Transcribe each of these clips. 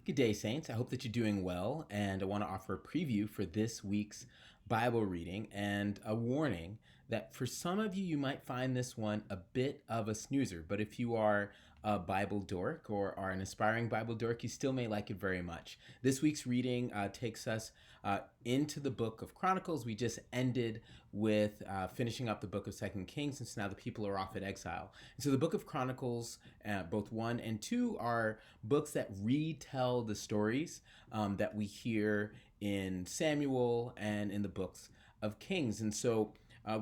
Good day, Saints. I hope that you're doing well, and I want to offer a preview for this week's Bible reading and a warning that for some of you, you might find this one a bit of a snoozer, but if you are a Bible dork or are an aspiring Bible dork, you still may like it very much. This week's reading takes us into the book of Chronicles. We just ended with finishing up the book of Second Kings, and so now the people are off in exile. And so the book of Chronicles, both 1 and 2, are books that retell the stories that we hear in Samuel and in the books of Kings. And so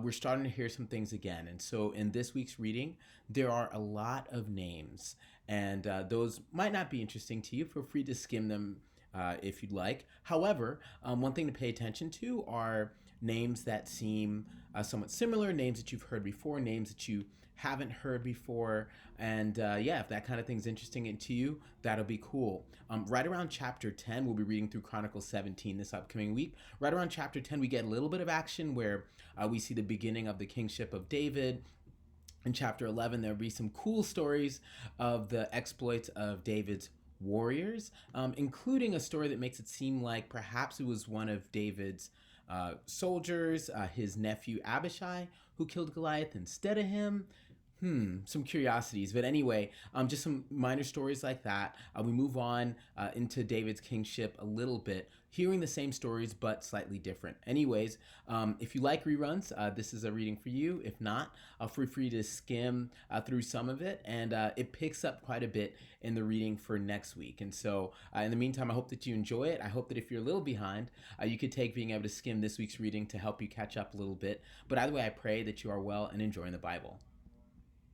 we're starting to hear some things again. And so in this week's reading, there are a lot of names, and those might not be interesting to you. Feel free to skim them if you'd like. However, one thing to pay attention to are names that seem somewhat similar, names that you've heard before, names that you haven't heard before. And yeah, if that kind of thing's interesting to you, that'll be cool. Right around chapter 10, we'll be reading through Chronicles 17 this upcoming week. Right around chapter 10, we get a little bit of action where we see the beginning of the kingship of David. In chapter 11, there'll be some cool stories of the exploits of David's warriors, including a story that makes it seem like perhaps it was one of David's soldiers, his nephew Abishai, who killed Goliath instead of him. Some curiosities. But anyway, just some minor stories like that. We move on into David's kingship a little bit, hearing the same stories but slightly different. Anyways, if you like reruns, this is a reading for you. If not, feel free to skim through some of it, and it picks up quite a bit in the reading for next week. And so, in the meantime, I hope that you enjoy it. I hope that if you're a little behind, you could take being able to skim this week's reading to help you catch up a little bit. But either way, I pray that you are well and enjoying the Bible.